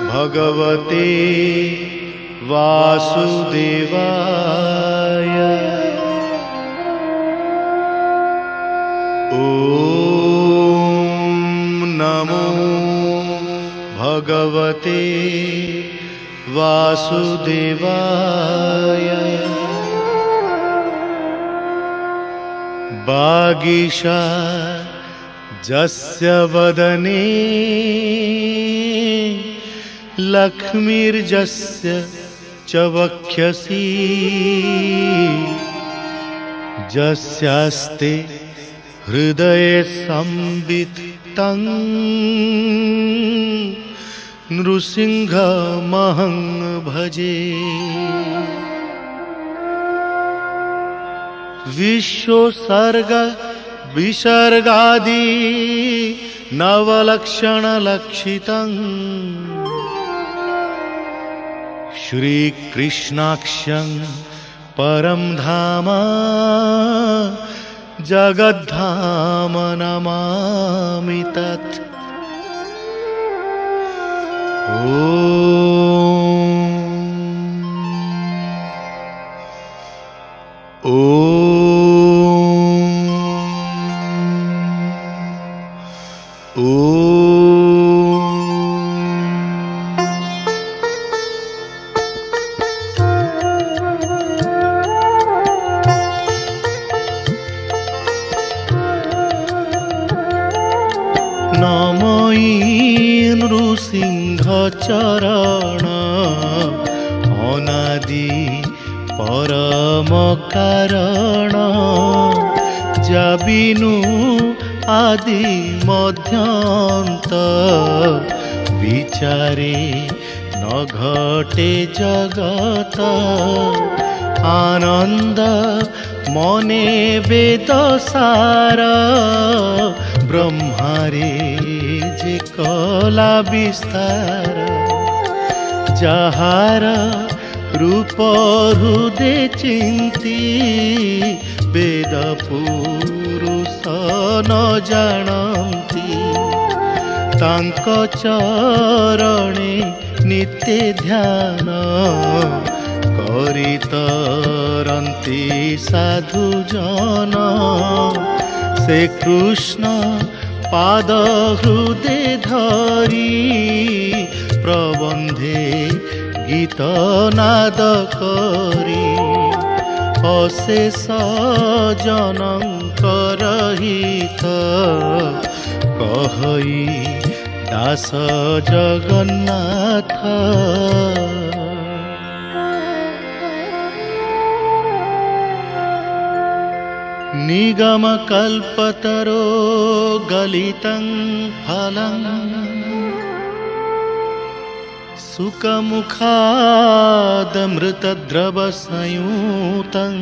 भगवते वासुदेवाय। ॐ नमो भगवते वासुदेवाय। वागीशा जस्य वदने लक्ष्मीर्जस्य च वक्षसि जस्यास्ते हृदये संवित्तं नृसिंहमहं भजे। विश्वसर्ग विसर्गादि नवलक्षणलक्षितं श्रीकृष्णाख्यं परं धाम जगद्धाम नमामि तत्। चरण अनादि परम कारण जाबिनु आदि मध्यांत विचारे न घटे जगत आनंद मने वेद सार ब्रह्मारे जे कला विस्तार जहार रूप हृदे चिंती वेद पुरुष न जानती तांक चरणे नित्य ध्यान करितरंती साधु जन से कृष्ण पाद हृदे धरी प्रबंधे गीत नाद करी अशेष जनकर हित कहई दास जगन्नाथ। निगम कल्पतरो गलितं फलं सुखमुखादमृतद्रव संयुतं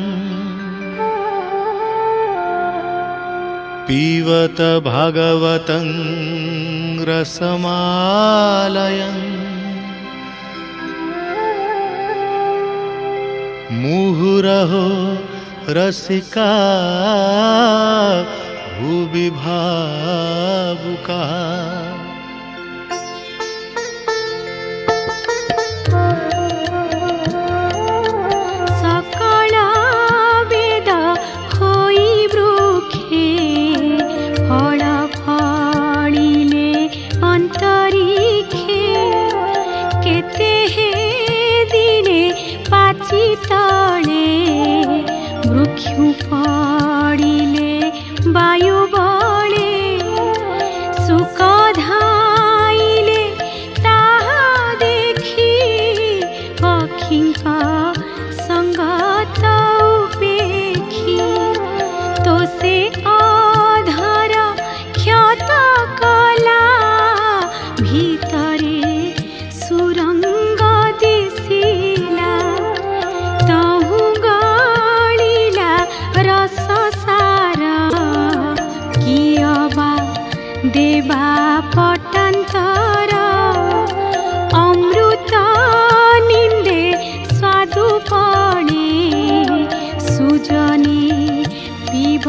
पीवत भागवतं रसमालयं मुहुरहो रसिका भुवि भावुका। सकल वेद होई वृक्षे फल फलिले अंतरिक्षे केते हे दिने पाची तले वृक्षु पड़िले वायु बले सुख धाइले ताहा देखी पक्षीका संगत उपेक्षी तो से अधर क्षत कला भीतरे सुरंग दिसिला तहु गलिला रस सारा कियबा देवा पटांतर अमृत निंदे स्वादु पणे सुजनी पीब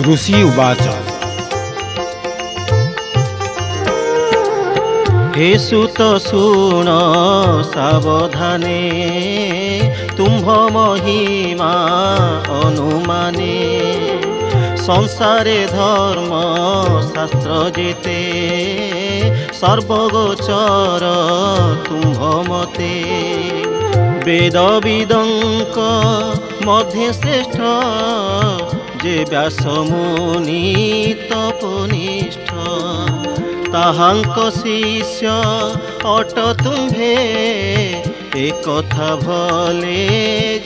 ऋषि उवाच हे सुत शूण सावधाने तुम्भ महिमा अनुमाने संसारे धर्म शास्त्र जेते सर्वगोचर तुम्भ मते वेद विदंक मध्य श्रेष्ठ जे व्यास मुनि तपनिष्ठ ताहांक शिष्य अट तुम्भे ए कथा भले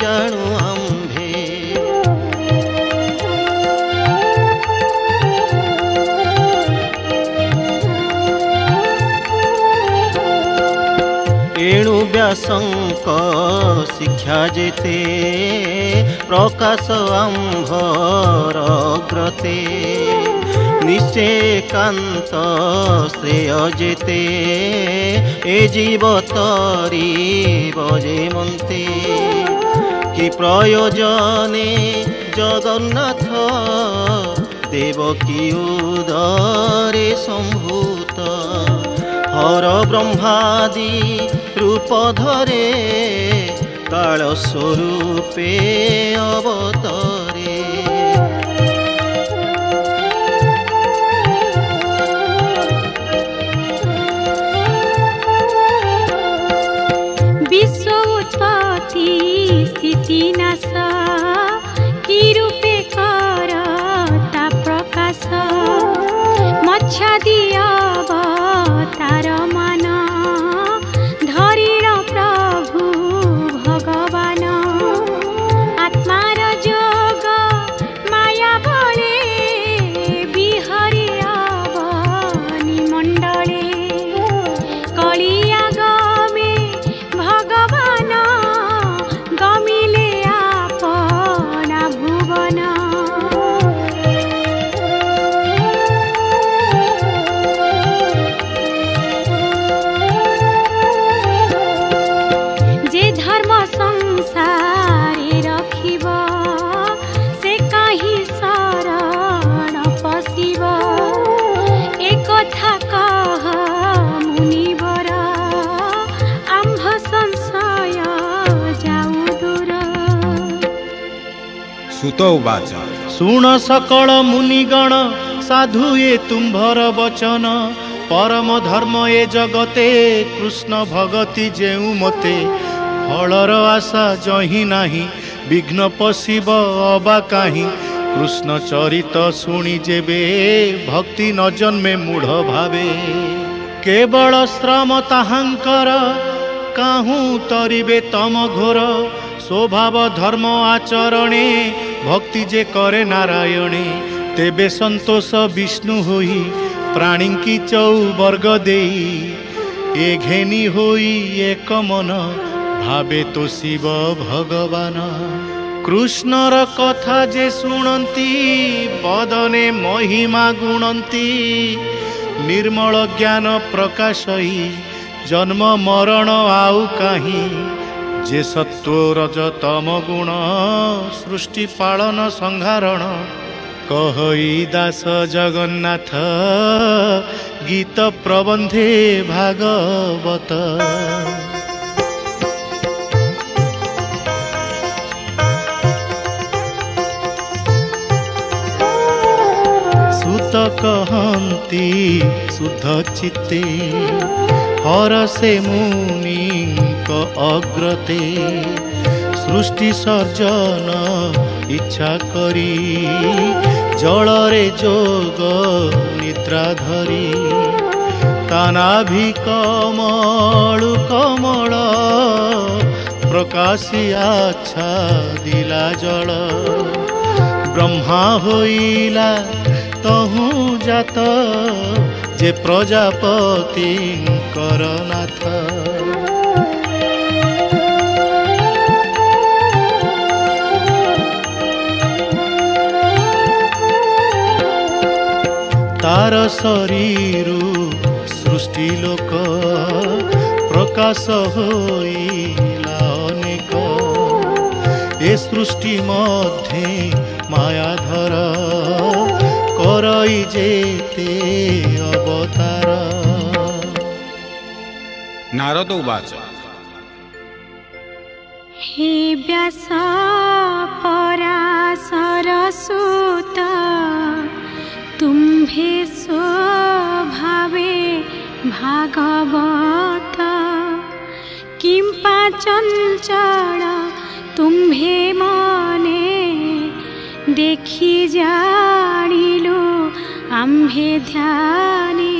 जाणु आम्भे एणु व्यासंक शिक्षा जेते प्रकाश आम्भर अग्रते निश्चय कांत श्रेय जेते ए जीव तरी बजे मन्ते कि प्रयोजने जगन्नाथ देवकी उदरे संभूत हर ब्रह्मादि रूप धरे काल स्वरूपे अवतरे विश्व उत्पत्ति स्थिति नाश कि रूपे करता प्रकाश मच्छादि अवतार मान धरीर प्रभु भगवान आत्मार जोग माया बले बिहरी अवनी मंडले कलिया गमे भगवान गमिले आपना भुवन जे धर्म संसारे रखिब से कहीं शरण पशिब एक कथा कह मुनिवर आम्भ संशय जाऊ दूर सुत उवाच शुण सकल मुनिगण साधु ए तुम्भर वचन परम धर्म ए जगते कृष्ण भगति जेउ मते फलर आशा जही नाही विघ्न पशिब अबा काहीं कृष्ण चरित शुणी जेबे भक्ति न जन्मे मूढ़ भावे केवल श्रम ताहांकर काहू तरिबे तम घोर स्वभाव धर्म आचरणे भक्ति जे करे नारायणे तेबे संतोष विष्णु होई प्राणी की चौवर्ग देई ए घेनी होई एक मन भावे तो शिव भगवान कृष्णर कथा जे शुणंती बदने महिमा गुणंती निर्मल ज्ञान प्रकाशई जन्म मरण आउ काहीं जे सत्व रज तम गुण सृष्टि पालन संहारण कहई दास जगन्नाथ गीत प्रबंधे भागवत सुत कहंती शुद्ध चित्ते हरसे मुनिक अग्रते सृष्टि सर्जन इच्छा करी जलरे जोग निद्रा धरी तानाभि कमलु कमल प्रकाशी आच्छा दिला जल ब्रह्मा होइला तहु जात जे प्रजापति करनाथ तार शरीरु सृष्टि लोक प्रकाश होइला अनेक ए सृष्टि मध्ये मायाधर करई जेते अवतार। नारद उवाच हे व्यास पराशर सुत तुम्भे स्वभावे भागवत किंपा चंचल तुम्भे मने देखी जानिलो आम्भे ध्याने।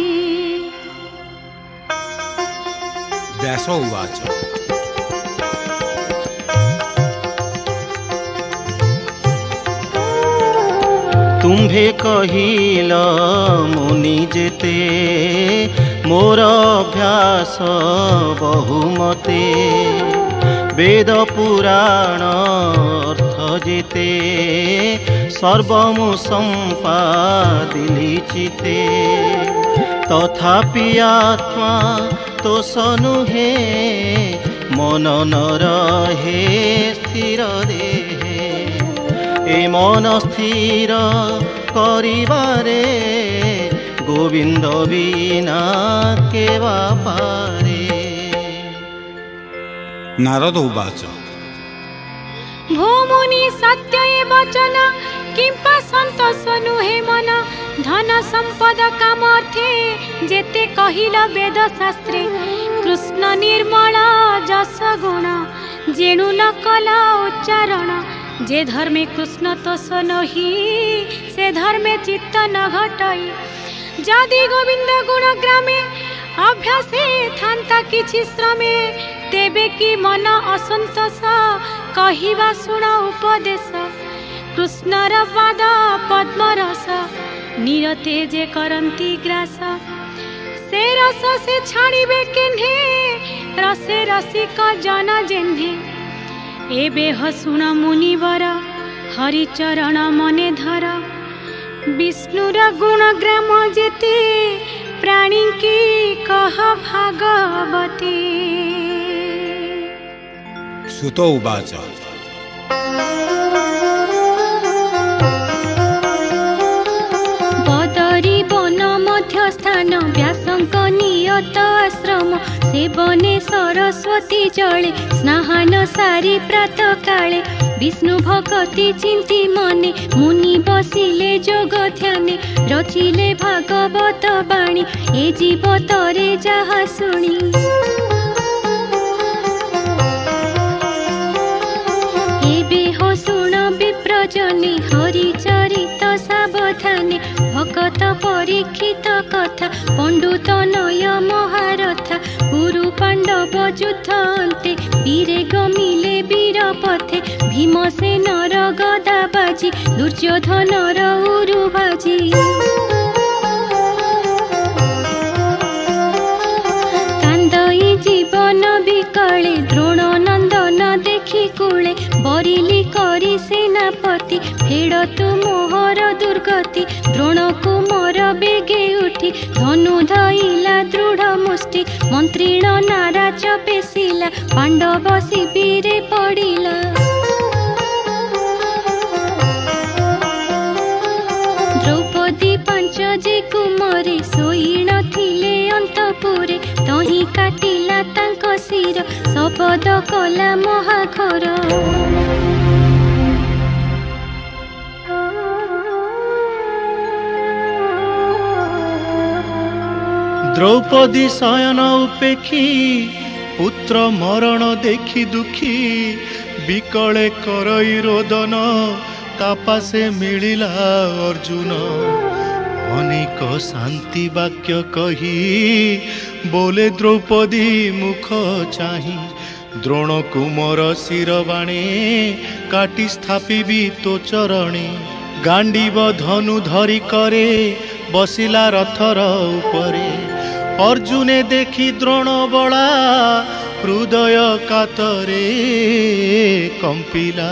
व्यास उवाच तुम्भे कहिल मुनि जेते मोर अभ्यास बहुमते वेद पुराण अर्थ जेते सर्वमु संपादिली चिते तथापि आत्मा तोष नुहे मन न रहे स्थिर देहे ए मन स्थिर करिबारे गोविंद बिना केवा पारे। नारद उवाच भूमुनि सत्य वचन किंपा संतोष नुहे मन धन संपद कामर्थे जेते कहिल वेद शास्त्रे कृष्ण निर्मल जस गुण जेणु न कल उच्चारण जे धर्मे कृष्ण तोष नही से धर्मे चित्त न घटई जदि गोविंद गुण ग्रामे अभ्यासे थांता किछि श्रमे तेबे कि मन असंतोष कहिबा शुण उपदेश कृष्णर पाद पद्मरस निरते जे करंती ग्रास से रस से छाड़िबे केन्हे रसे रसिक जन जेन्हे एबे हसुण मुनिवर हरिचरण मने धर विष्णुर गुण ग्राम जेते प्राणी की कह भागवते। सुत उवाच बदरी वन मध्य स्थान व्यासंक नियत आश्रम सेवने सरस्वती जले स्नान सारी प्रात काले विष्णु भक्ति चिंती मने मुनि बसिले जोग ध्याने रचिले भागवत बाणी ए जीव तरे जहा शुणी एबे हो शुण विप्रजने हरिचरित सावधाने भगत परीक्षित कथा पंडुत नय महारथा गुरु पांडव युद्ध अंते वीरे गमिले वीर पथे भीमसेनर गदा बाजी दुर्योधनर उरु बाजी कांदई जीवन विकले द्रोण नंदन देखि कूले बरिली करी सेनापति फेड़ तु मोहर दुर्गति द्रोण कुमर बेगे उठी धनु धइला दृढ़ मुष्टि मंत्रीण नाराज पेशिला पांडव शिविरे पड़िला द्रौपदी पांच जे कुमरे सोई नथिले अंतपुरे तही काटिला तांको शिर शपथ कला महाघोर। द्रौपदी शयन उपेक्षी पुत्र मरण देखी दुखी विकले करई रोदन तापासे मिलिला अर्जुन अनेक शांति वाक्य कही बोले द्रौपदी मुख चाही द्रोण कुमर शिरबाणे काटी स्थापिबी तो चरणे गांडीव धनु धरी करे बसिला रथर उपरे अर्जुने देखी द्रोण बला हृदय कातरे कंपिला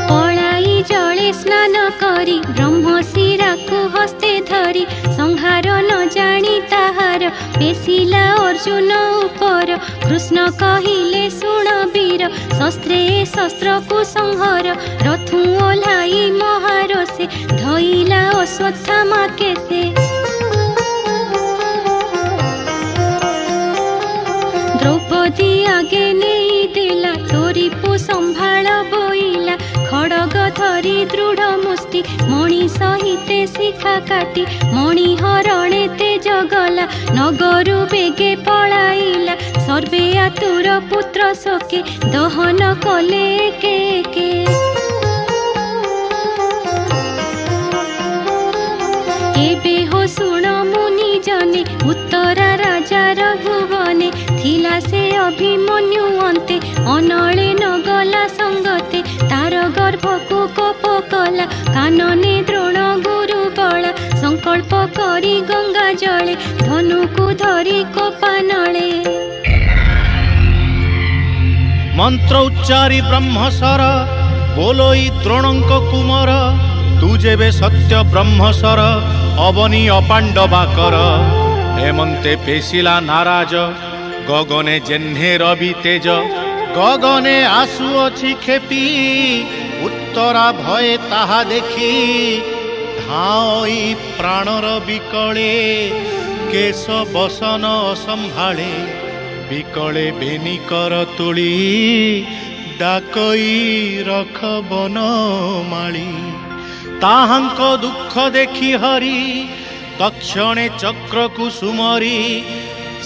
पलाई जले स्नान करी ब्रह्मशिरा को हस्ते धरी संहार न जानी ताहार पेशिला अर्जुन उपर कृष्ण कहिले शुण वीर शस्त्रे शस्त्र को संहार रथु ओह्लाई महारसे धइला अश्वत्थामा केसे द्रौपदी आगे नहीं देला तोरीपु संभाळ बोइला खड़ग धरी दृढ़ मुष्टि मणि सहिते शिखा काटी मणि हरणे तेज गला नगरु बेगे पलाइला सर्वे आतुर पुत्र शोके दहन कले के एबे हो शुण मुनि जने उत्तरा राजार भुवने थिला से अभिमन्यु अंते अनले नगला संगते तार गर्भ को कोप कला कानने द्रोण गुरु बला संकल्प करी गंगा जले धनु को धरी कोपानले मंत्र उच्चारी ब्रह्मसर बोलोई द्रोणंक कुमर तू जेबे सत्य ब्रह्मसर अवनी अपांडवाकर हेमंते पेशिला नाराज गगने जेन्हे रवि तेज गगने आसु अछि खेपी उत्तरा भये ताहा देखी धाई प्राणर विकले केश बसन असंभाळे विकले बेनी कर तुली डाकई रख बन माली ताहांक दुख देखी हरि तक्षणे चक्र कुसुमरी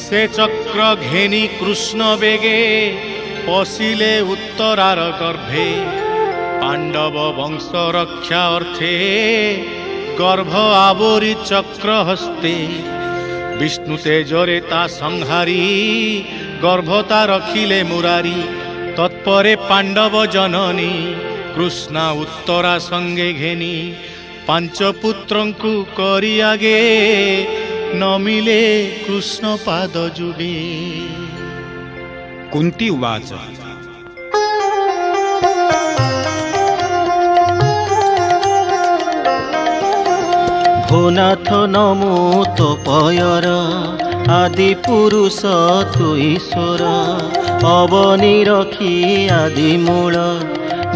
से चक्र घेनी कृष्ण बेगे पशिले उत्तरार गर्भे पांडव वंश रक्षा अर्थे गर्भ आवरी चक्र हस्ते विष्णु तेजरे ता संहारी गर्भता रखिले मुरारी तत्परे पांडव जननी कृष्णा उत्तरा संगे घेनी पांच पुत्रंकु करी आगे नमिले कृष्ण पाद जुगे कुंती उवाच भोनाथ नमो तो पयर आदि पुरुष तु ईश्वर अवनी रखी आदि मूल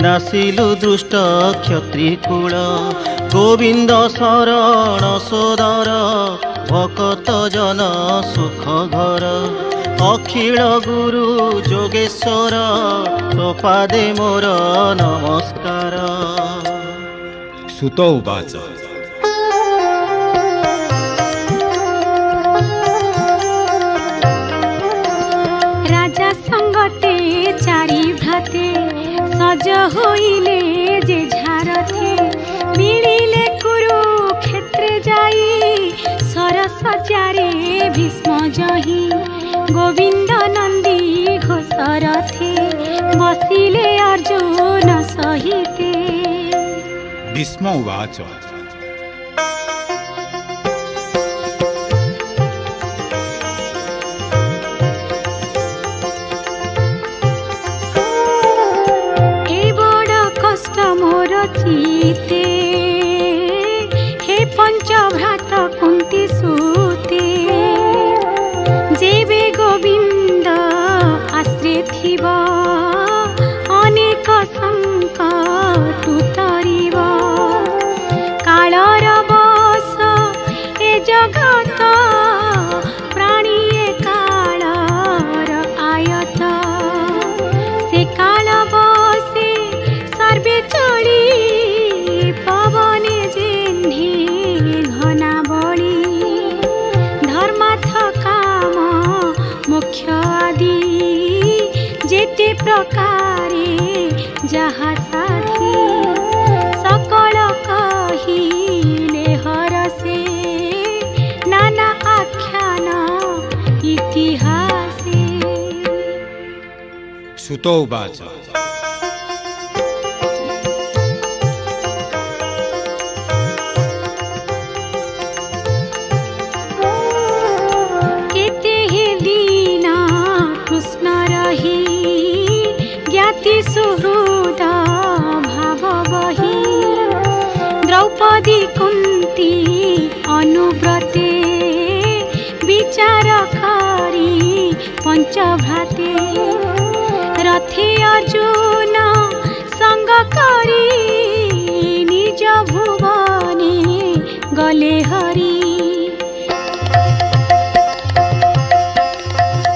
नासिलु दुष्ट क्षत्रिकूल गोविंद शरण सोदर भकत जन सुख घर अखिल गुरु जोगेश्वर तो पादे मोर नमस्कार। सुत उवाच राजा संगते चारि भ्राते सज होइले जे झारथे मिलिले कुरुक्षेत्रे जाई सरसज्जारे भीष्म जही गोविंद नंदी घोषरथे बसिले अर्जुन सहिते। भीष्म उवाच मोर चिते हे पंचभ्रात कुंती सूते जेबे गोविंद आश्रे थिब अनेक संकट उतरिब कालर बस ए जगत प्राणी कालर आयत से काल बसे सर्वे चली पवने जेन्हे घना बड़ी धर्मार्थ काम मोक्ष आदि जेते प्रकारे जहा साथी सकल कहिले हरसे नाना आख्यान इतिहासे। सुत उवाच सुहृद भाव बही द्रौपदी कुंती अनुव्रते विचार करी पंचभ्राते रथे अर्जुन संग करी निज भुवने गले हरि।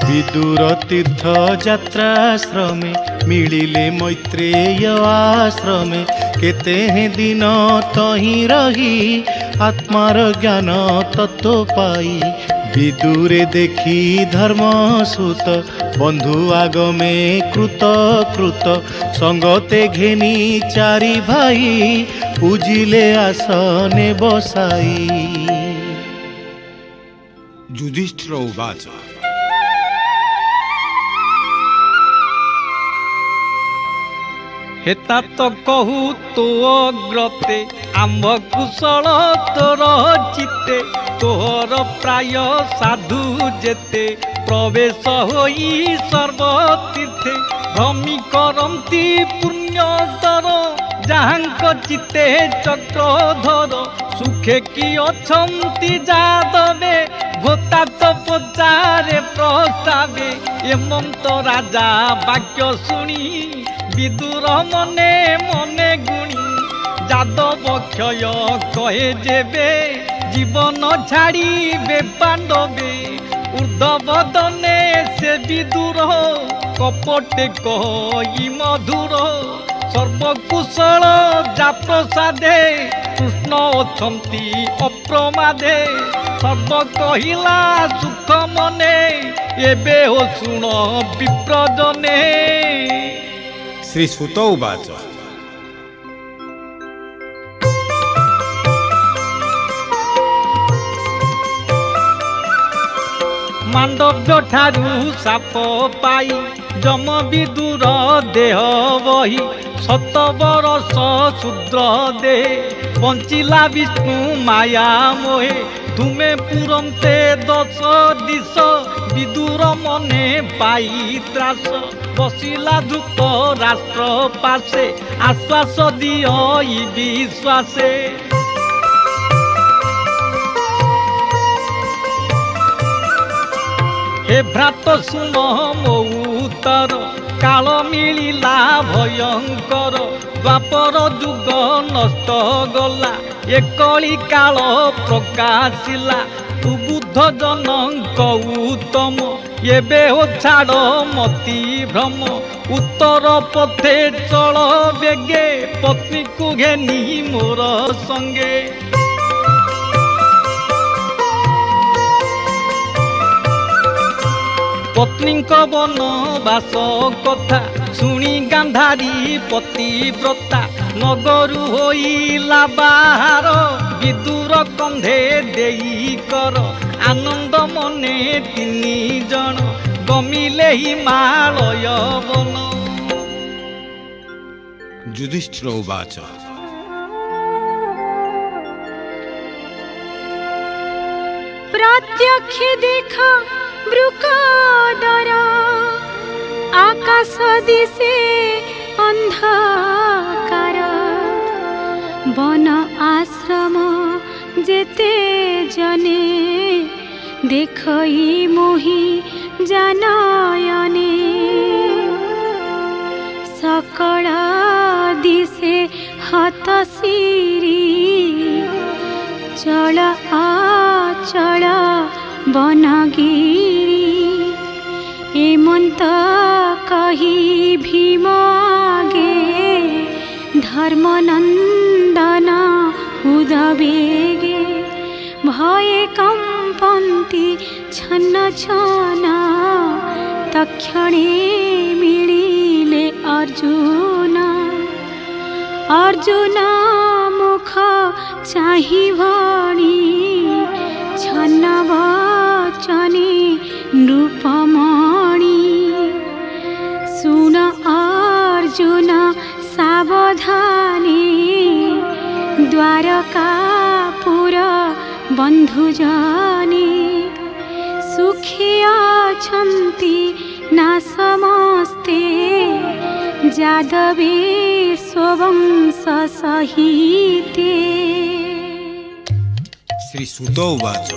विदुर तीर्थ यात्राश्रमे मिलिले मैत्रेय आश्रमे केते दिन तही रही आत्मार ज्ञान तत्व पाई। विदुरे देखी धर्म सुत बंधु आगमे कृत कृत संगते घेनी चारि भाई पूजिले आसने बसाई। युधिष्ठिर उवाच हेता तो कहू तो अग्रते आम्भ कुशल तोर चित्ते तोहर प्राय साधु जेते प्रवेश होई सर्वतीर्थे भ्रमी करती पुण्यतर जाहांक चित्ते चक्रधर सुखे कि अछंती जादवे भोता तो पचारे प्रस्तावे एमं तो राजा वाक्य शुणी विदुर मने मने गुणी जादव क्षय कहे जेबे जीवन छाड़ीबे पांडवे ऊर्ध्वदने से विदुर कपटे कही मधुर सर्वकुशल जा प्रसादे कृष्ण अछंती अप्रमादे सर्व कहिला सुख मने एबे हो शुण विप्रजने। श्री सुत उवाच मांडव्य ठारू साप पाई जम विदुर देह बही 7 बरस शूद्र दे बंचिला विष्णु माया मोहे तुमे पुरंते 10 दिश विदुर मने पाई त्रास बसिला धृत राष्ट्र पासे आश्वास दियो विश्वासे। हे भ्रात सुन मो उत्तर काल मिलिला भयंकर द्वापर जुग नष्ट गला एकली काल प्रकाशिला तू बुद्ध जनक उत्तम एबे हो छाड़ मति भ्रम उत्तर पथे चल बेगे पत्नी को घेनी मोर संगे। पत्नी बनवास कथा शुणी गांधारी पतिव्रता नगरु होइला बाहार विदुर कंधे देई कर आनंद मने 3 जन गमिले हिमालय वन। युधिष्ठिर उवाच प्रत्यक्ष देखा वृकोदर आकाश दिशे अंधकार वन आश्रम जेते जने देखई मोहि जानयने सकल दिशे हतशिरी चल आचल बनगिरी एमंत कही भीम आगे धर्मनंदन उदवेगे भये कंपन्ति छन्न छन तक्षणे मिलिले अर्जुन अर्जुन मुख चाहि भणी छन्न वचने नृपमणि सुन अर्जुन सावधाने द्वारकापुर बन्धुजने सुखे अछन्ति ना समस्ते जादवे स्ववंश सहिते। श्री सुत उवाच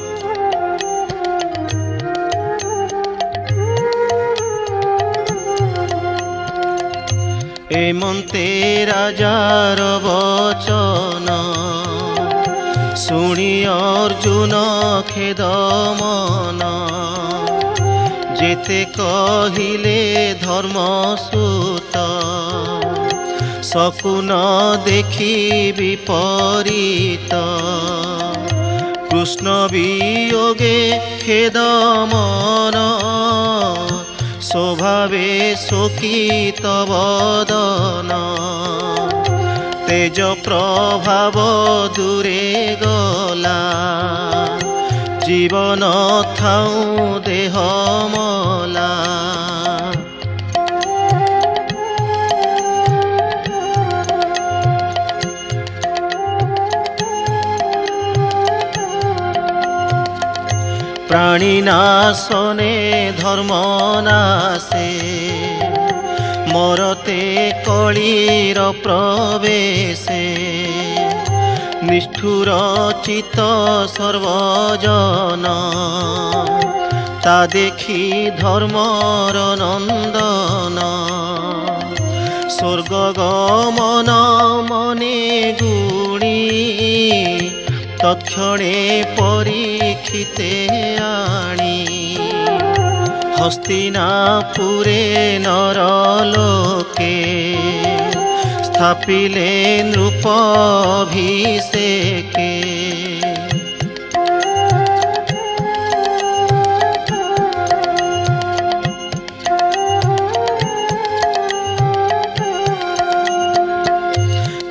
एमन्ते राजार वचन शुणी अर्जुन खेद मन जेते कहिले धर्मसूत शकुन देखि विपरीत कृष्ण वियोगे खेद मन स्वभावे शोकित वदन तेज प्रभाव दूरे गला जीवन थाऊ देह मला प्राणीनाशने धर्मनाशे मरते कलीर प्रवेशे निष्ठुर चित्त सर्वजन ता देखी धर्मर नंदन स्वर्ग गमन मने गुणी तत्क्षणे परीक्षिते आणी हस्तिनापुरे नरलोके स्थापिले नृपाभिषेके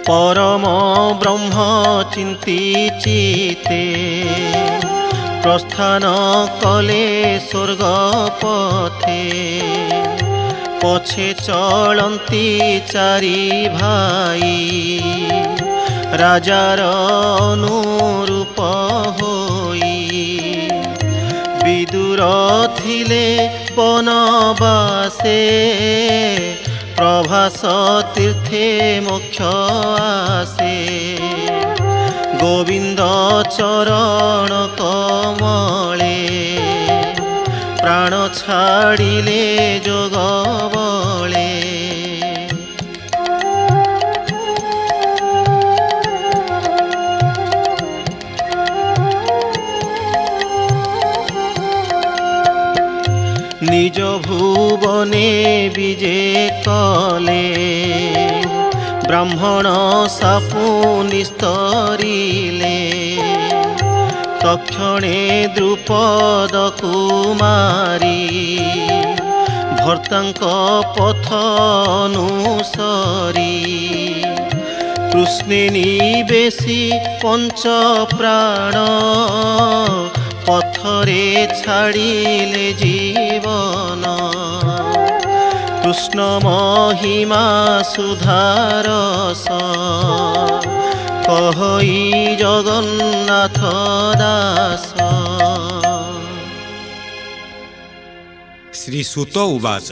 परम ब्रह्म चिंती चिते प्रस्थान कले स्वर्ग पथे पछे चलती चारि भाई राजार अनुरूप होई विदुर थिले वनवासे प्रभास तीर्थे मोक्ष आसे गोविंद चरण कमले प्राण छाड़िले जोग बले निज भुवने विजे कले ब्राह्मण सापु निस्तरिले तक्षणे द्रुपद कुमारी भर्तांक पथ अनुसरी कृष्णे निवेशी पंच प्राण पथरे छाड़िले जीवन कृष्ण महिमा सुधारस कहई जगन्नाथ दास। श्री सुत उवाच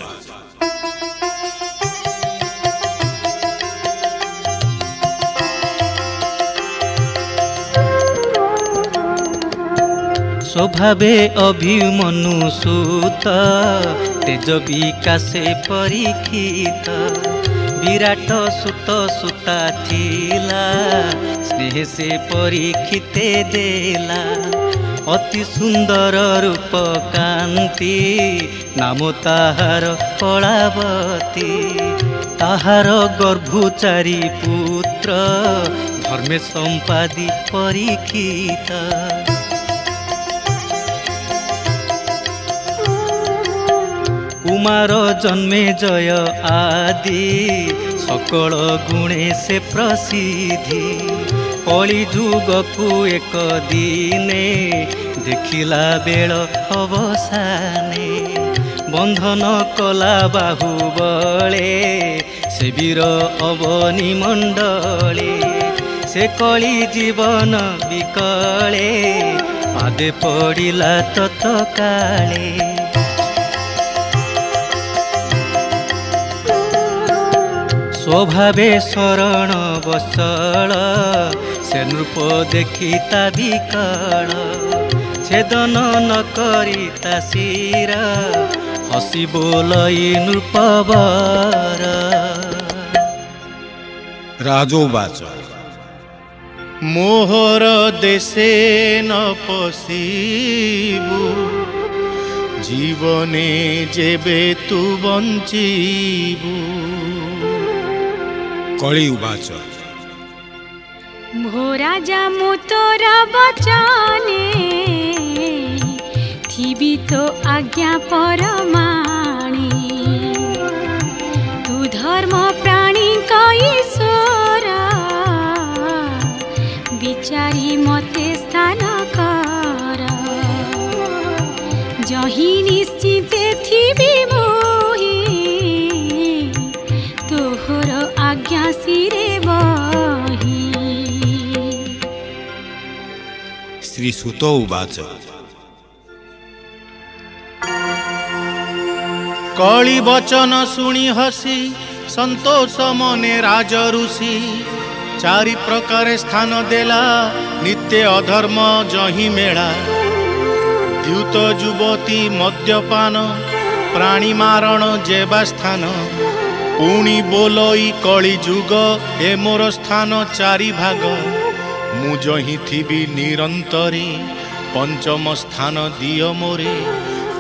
स्वभावे अभिमनु सुत तेज विकासे परीक्षित विराट सुत सुता थिला स्नेह से परीक्षिते देला अति सुंदर रूप कांति नाम ताहार कलावती ताहार गर्भु चारि पुत्र धर्मे संपादी परीक्षित कुमार जन्मे जय आदि सकल गुणे से प्रसिद्धि कली जुग को एक दिने देखिला बेल अवसाने बंधन कला बाहुबले से वीर अवनी मंडले से कली जीवन विकले पादे पड़िला तत्काले स्वभावे शरण बसल से नृप देखी ता विकल छेदन न करी ता शिर हसी बोलई नृपवर। राजोवाच मोहर देशे न पशिबु जीवने जेबे तू बंचिबु। कळी उवाच भो राजा मु तोर बचने थिबी तो आज्ञा परमाणी तू धर्म प्राणी ईश्वर विचारी मते स्थान कर जही निश्चिते थिबी मोहि तोहर आज्ञा सिरे बही। श्री सुत उवाच कଳି बचन शुणी हसी संतोष मने राज ऋषि चारि प्रकार स्थान देला नित्य अधर्म जही मेला द्यूत युवती मद्यपान प्राणी मारण जेबा स्थान पुणी बोलई कଳି जुग ए मोर स्थान चारि भाग मु जही थिबी निरंतरे पंचम स्थान दिय मोरे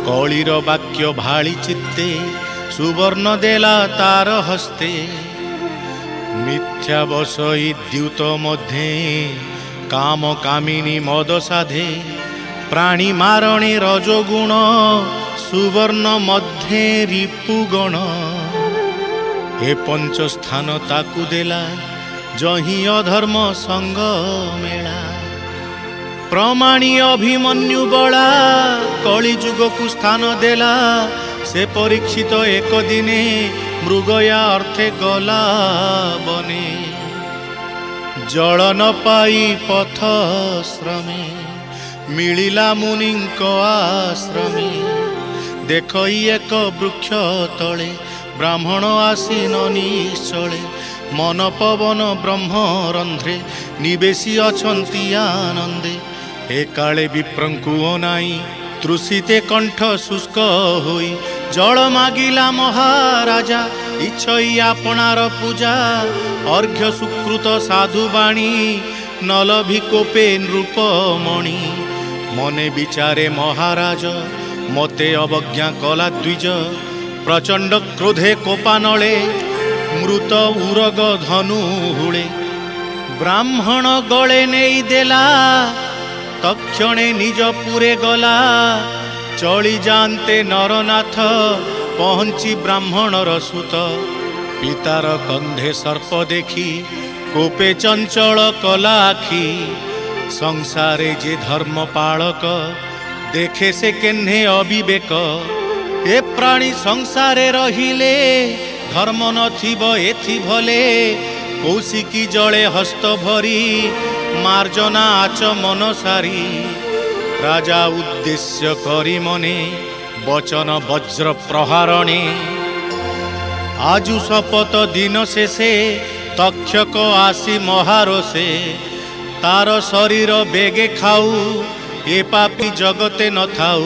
कलिर वाक्य भाली चित्ते सुवर्ण देला तार हस्ते मिथ्या बसई द्यूत मध्ये काम कामिनी मद साधे प्राणी मारणे रजोगुण सुवर्ण मध्ये रिपुगण ए पंच स्थान ताकु देला जही अधर्म संग मेला प्रमाणी अभिमन्यु बड़ा कଳି जुग को स्थान देला से परीक्षित एक दिने मृगया अर्थे गला बने जल न पाई पथ श्रमे मिलिला मुनिंक आश्रमे देखई एक वृक्ष तले ब्राह्मण आसीन निश्चले मन पवन ब्रह्म रंध्रे निवेशी अछंती आनंदे ए काले विप्रंकु अनाई तृषिते कंठ शुष्क होई जल मागिला महाराजा इच्छई आपणार पूजा अर्घ्य सुकृत साधुवाणी नलभि कोपे नृपमणि मने विचारे महाराज मते अवज्ञा कला द्विज प्रचंड क्रोधे कोपानले मृत उरग धनु हुळे ब्राह्मण गले नहीं देला तक्षणे निज पुरे गला चली जानते नरनाथ पहुँची ब्राह्मणर सुत पितार कंधे सर्प देखी कोपे चंचल कला आखी संसारे जे धर्म पालक देखे से केन्हे अविवेक ए प्राणी संसारे रहिले धर्म नथिब एथि भले कौशिकी जले हस्त भरी मार्जना आचमन सारी राजा उद्देश्य करी मने वचन वज्र प्रहारणे आजु शपथ दिन शेषे तक्षक आसी महारोषे तार शरीर बेगे खाऊ ए पापी जगते न थाऊ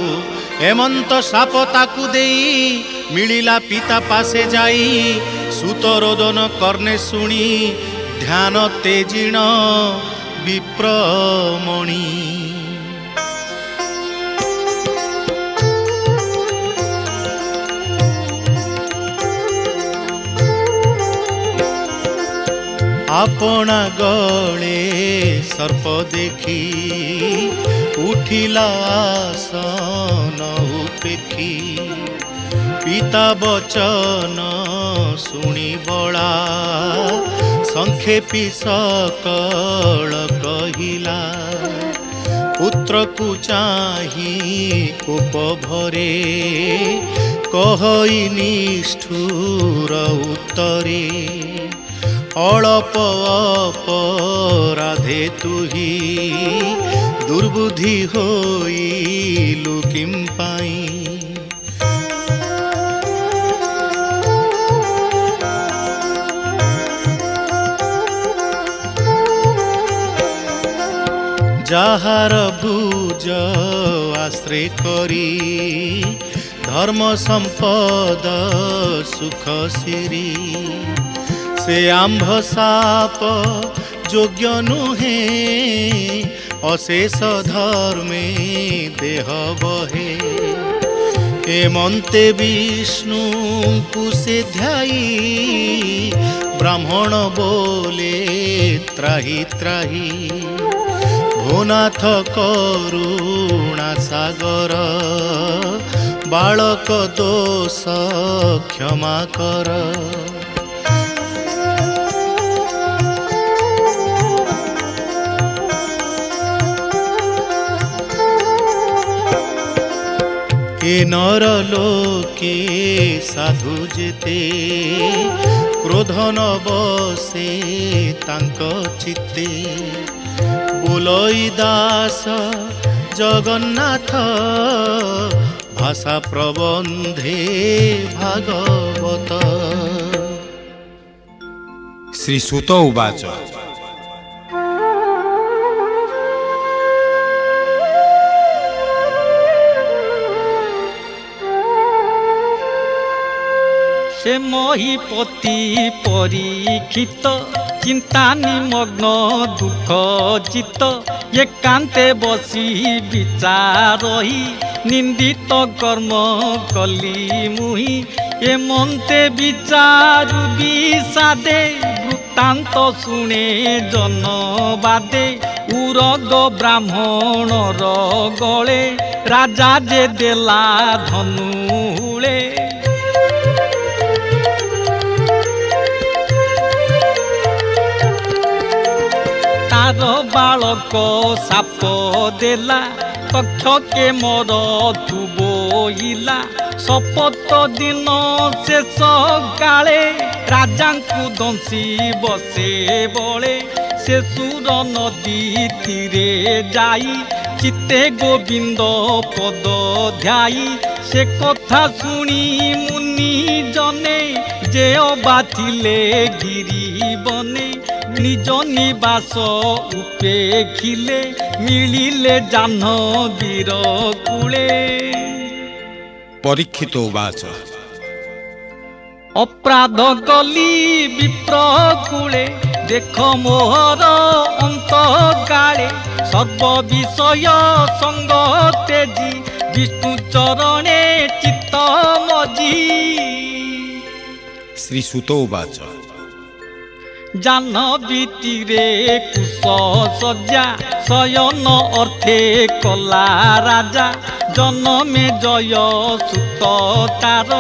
हेमंत साप ताकु देई मिलिला पिता पासे जाई सुत रोदन कर्णे शुणी ध्यान तेजिण विप्रमणि आपना गले सर्प देखी उठिला आसन उपेखी पिता वचन शुणी बड़ा संक्षेपी सकल कहिला पुत्र को चाही कोप भरे कहई निष्ठुर उत्तरे अळप अपराधे तुही दुर्बुद्धि होइलु किं पाई जाहार भुज आश्रय करी धर्म संपद सुख सिरी से आंभ साप योग्य नुहे अशेष धर्मे देह बहे हेमंते विष्णु कुसे ध्याई ब्राह्मण बोले त्राही त्राही भूनाथ करुणा सागर बालक दोष क्षमा कर ए नर लोके साधु जेते क्रोध न बसे तांक चित्ते बोलई दास जगन्नाथ भाषा प्रबंधे भागवत। श्री सुत उवाच से महीपति परीक्षित चिंता निमग्न दुख चित्त एकांते बसी विचारही निंदित कर्म कली मुहि एमंते विचारु विषादे वृत्तांत शुणे जनबादे उरग ब्राह्मणर गले राजा जे देला धनुले तार बालक साप देला कक्षके मर तु बोइला शपथ दिन शेष काले राजा को दंसी बसे बले से सुर नदी तीरे जाई चित्ते गोविंद पद ध्याई से कथा शुणी मुनि जने जे बाथिले गिरी बने निज निवास उपेक्षिले मिलिले जाह्नवीर कूले। परीक्षित उवाच अपराध गली विप्र कूले देख मोहर अंत काले सर्व विषय संग तेजी विष्णु चरणे चित्त मजी। श्री सुत उवाच जाह्नवी तीरे कुश सज्जा शयन अर्थे कला राजा जन्मे जय सुत तार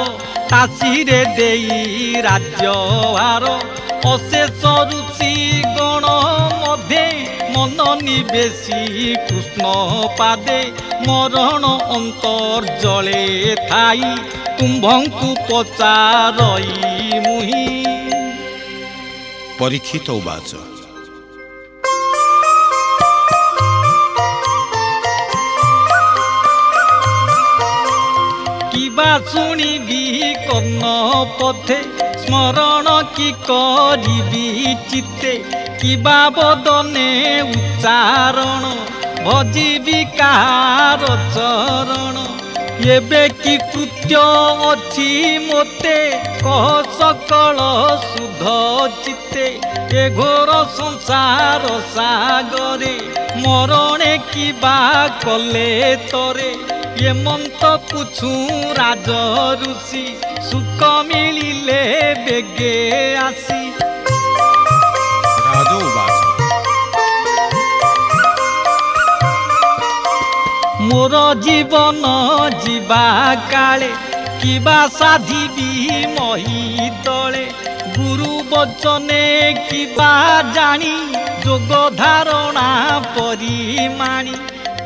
तासीरे देई राज्यभार अशेष ऋषि गण मध्ये मन निवेशी कृष्ण पादे मरण अंतर्जले थाई तुम्भंकु पचारई मुहि। परीक्षित उवाच किबा शुणिबी कर्ण पथे स्मरण कि करिबी चित्ते किबा बदने उच्चारण भजिबी कहार चरण एबे कि कृत्य अछि मोते कह सकल सुध चित्ते ए घोर संसार सागरे मरणे किबा कले तरे ये मंत पुछु राज ऋषि सुख मिलिले बेगे आसी। राजा उवाच मोर जीवन जीवा काले किबा साधिबी मही तले गुरु बचने किबा जानी जोग धारणा परिमाणी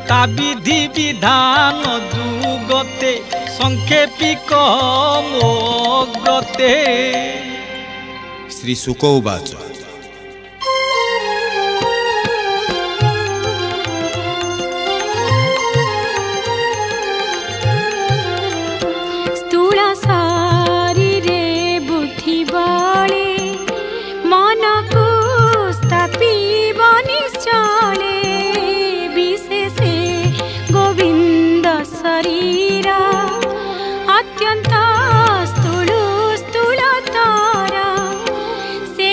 ता विधि विधान जुगते संक्षेपिक मोग्रते। श्री शुक उवाच अत्यंत स्थूल स्थूल तारा से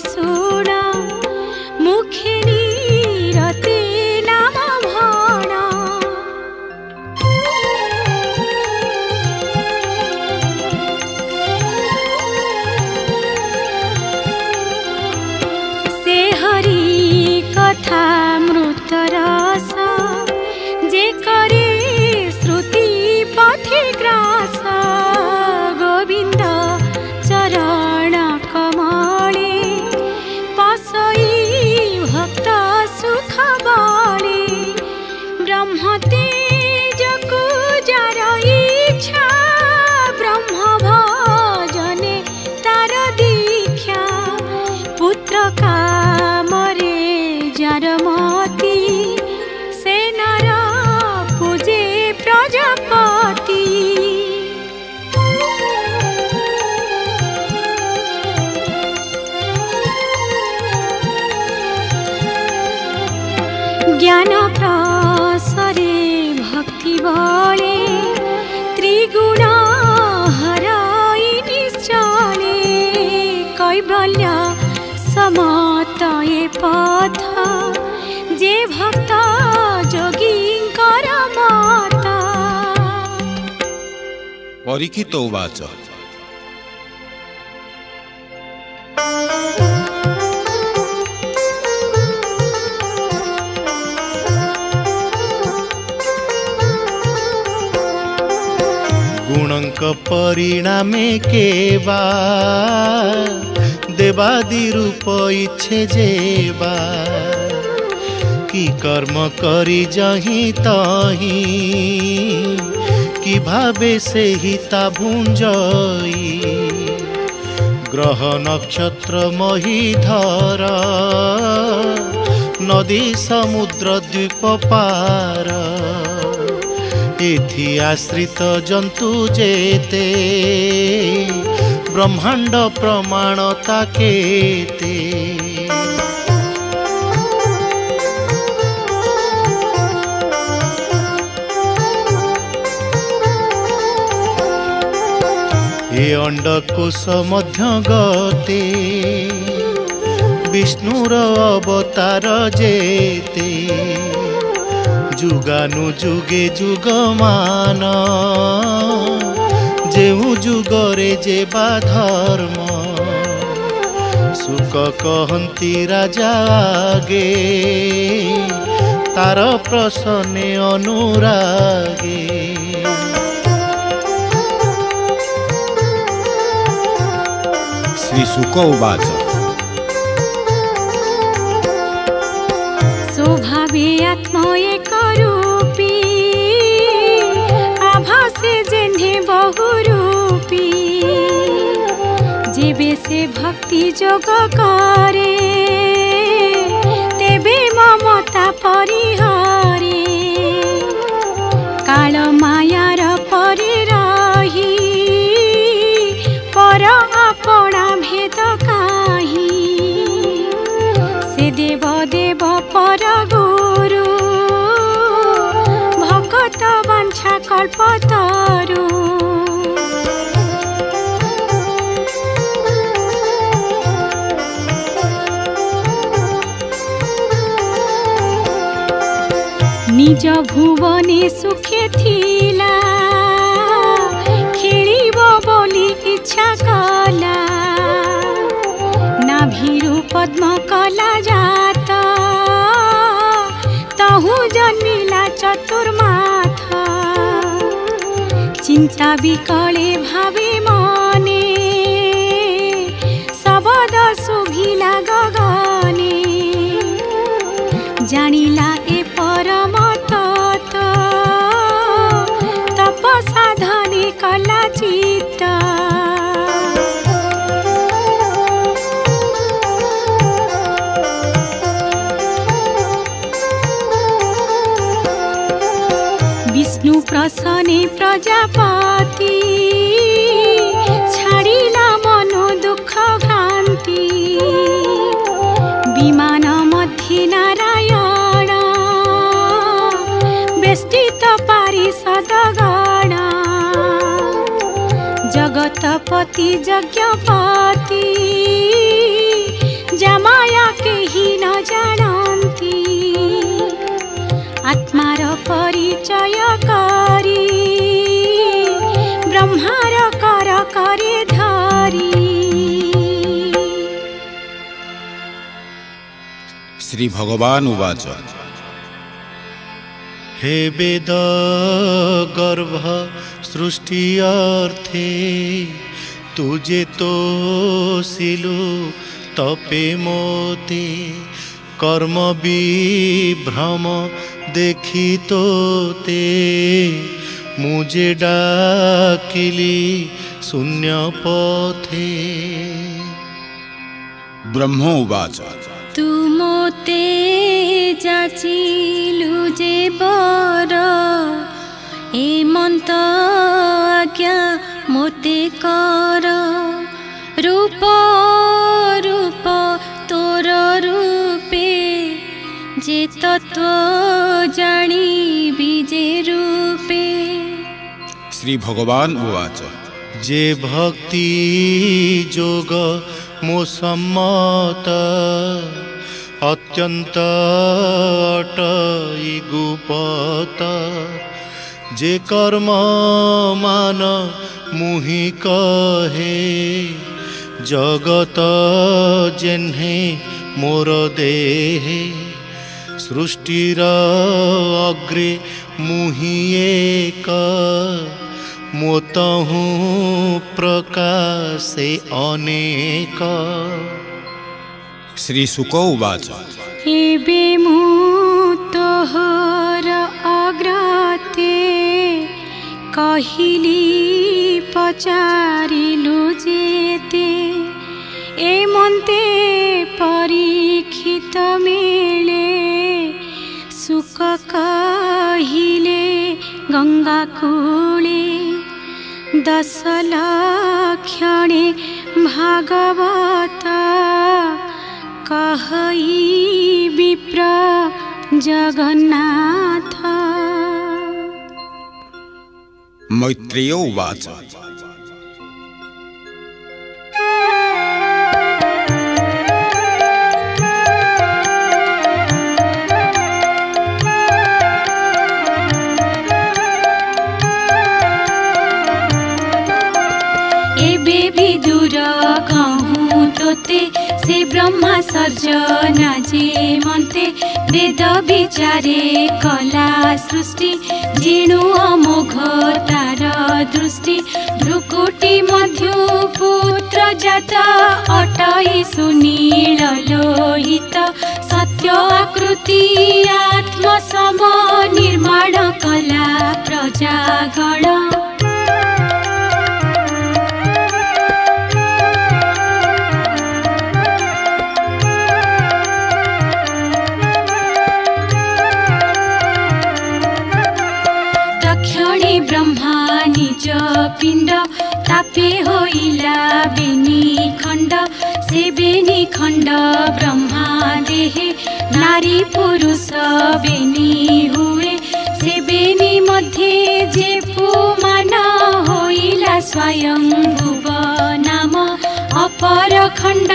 ଶୁଣ ମୁଖେ ନିରତେ ନାମ ଭଣ। ସେ ହରି କଥା ମୃତ ରସ ଯେ କରେ ଶ୍ରୁତି ପଥି ଗ୍ରାସ। ଗୋବିନ୍ଦ ଚରଣ କମଳେ ପଶଇ ଭକ୍ତ ସୁଖ ବଳେ। ବ୍ରହ୍ମ ତେଜକୁ ଯାର ଇଚ୍ଛା ବ୍ରହ୍ମ ଭଜନେ ତାର ଦୀକ୍ଷା। ପୁତ୍ର କାମରେ ଯାର ମତି ସେ ନର ପୂଜେ ପ୍ରଜାପତି। জ্ঞান প্রসরে ভক্তি বলে ত্রিগুণ হরাই নিশ্চলে। কৈবল্য সমত এ পথ যে ভক্ত যোগীঙ্কর মত। পরীক্ষিত উবাচ ଗୁଣଙ୍କ ପରିଣାମେ କେବା ଦେବାଦି ରୂପ ଇଚ୍ଛେ ଯେବା। କି କର୍ମ କରି যহি তহি কি ভাবে ସେହି তা ভুঞ্জই। গ্রহ নক্ষত্র মহিধর নদী সমুদ্র দ্বীপ পার। এথি আশ্রিত জন্তু যেতে ব্রহ্মাণ্ড প্রমাণ তাকেতে। এ অণ্ডকোষ মধ্য গতে বিষ্ণুর অবতার যেতে। যুগানু যুগে যুগমান যেউ যুগরে যেবা ধর্ম। সুখ কহନ୍ତି রাজা আগে তার প্রসন্নে অনুরাগে। শ্রী শুক উবাচ স্বভাবে আত্ম এক রূপী আভাসে যেনে বহুরূপী। যেবে সে ভক্তি যোগ করে তেবে মমতা পরিহরে। কাল মায়ার পরে রহি পর আপনা ভেদ কাহি। সে দেব দেব পর গুরু ভকত বাঞ্ছা কল্পতরু। নিজ ভুবনে সুখে থিলা খেলিব বলি ইচ্ছা কলা। নাভিরু পদ্ম কলা জাত তহু জন্মিলা চতুর্মাথ। চিন্তা বিকলে ভাবে মনে শবদ শুভিলা গগনে। জানিলা এ পরম তত্ত্ব তপ সাধনে কলা চিত্ত। বিষ্ণু প্রসনে প্রজাপতি ছাড়িলা মন দুঃখ ভ্রান্তি। বিমান মধ্যে নারায়ণ বেষ্টিত পারিষদ গণ। জগতপতি যজ্ঞপতি आत्मार परिचय करी ब्रह्मार कर करे धरी। श्री भगवान उवाच हे वेद गर्भ सृष्टि अर्थे तुझे तो सिलु तपे मोते कर्म विभ्रम देखी तोते मुझे डाकिली शून्य पथे। ब्रह्म उवाच तू मोते जाचिलु जे बर ए मंत आज्ञा मोते कर रूप रूप तोर रूपे जे तत्व जानी बीजे रूपे। श्री भगवान उवाच जे भक्ति जोग मो सम्मत अत्यंत अटई गुपत जे कर्म मान मुहि कहे जगत जेन्हे मोर देहे सृष्टिर अग्रे मुहि एक मोतहु प्रकाशे अनेक। श्री शुक उवाच एबे मु तोहर अग्रते कहिली पचारिलु जेते ए मन्ते परीक्षित मेले सुख कहिले गंगा कूले 10 लक्षणे भागवत कहई विप्र जगन्नाथ। मैत्रेय उवाच एबे विदुर कहूँ तोते से ब्रह्मा सर्जना जे मन्ते वेद विचारे कला सृष्टि जिणु अमोघ तार दृष्टि भ्रुकुटी मध्य पुत्र जात अटई सुनील लोहित सत्य आकृति आत्म सम निर्माण कला प्रजागण। ब्रह्मा निज पिंड तापे होइला बेनी खंड से बेनी खंड ब्रह्मा देहे नारी पुरुष बेनी हुए से बेनी मध्ये जे पुमान होइला स्वयं भुव नाम अपर खंड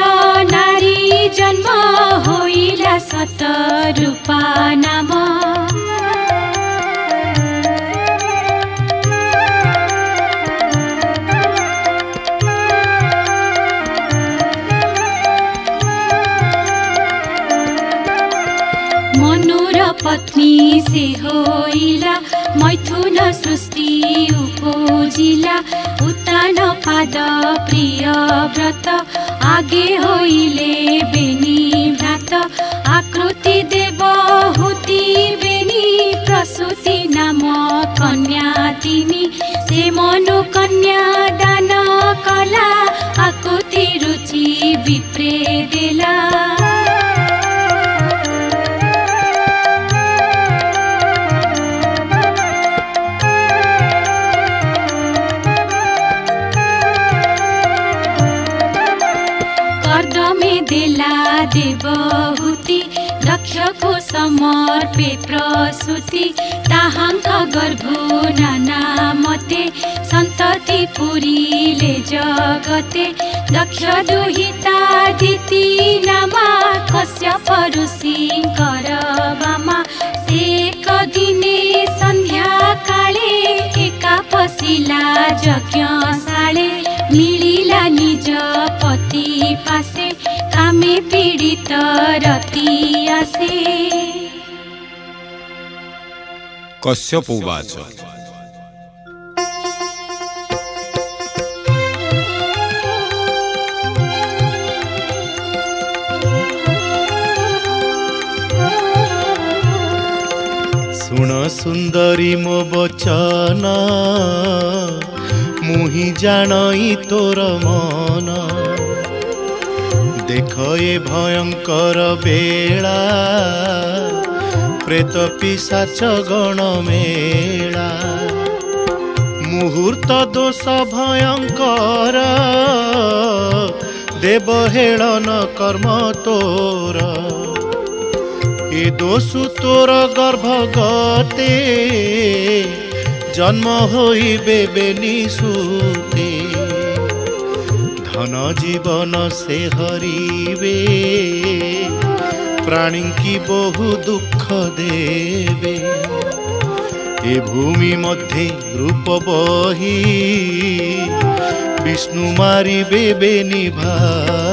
नारी जन्म होइला सत रूपा नाम। पत्नी से होइला मैथुन सृष्टि उपजिला उत्तान पाद प्रिय व्रत आगे होइले बेनी व्रत आकृति देवहूति बेनी प्रसूति नाम कन्या तिनी से मनु कन्या दान कला आकृति रुचि विप्रे देला। देला देवहूति दक्ष को समर्पे प्रसूति ताहांक गर्भो नाना मते संतति पुरीले जगते दक्ष दुहिता दिति नामा कश्यप ऋषि कर बामा से दिने संध्या काले एका पसिला यज्ञशाले मिलिला निज पति पासे कामे पीड़ित रति आसे। कश्यप उवाच सुण सुंदरी मो बचन मुहि जानई तोर मन देख ए भयंकर बेला प्रेत पिशाच गण मेला मुहूर्त दोष भयंकर देव हेलन कर्म तोर ए दोषु तोर गर्भगते जन्म होइबे बेनिसुते धन जीवन से हरिबे प्राणी की बहु दुख देवे ए भूमि मध्य रूप बही विष्णु मारिबे बेनि भाई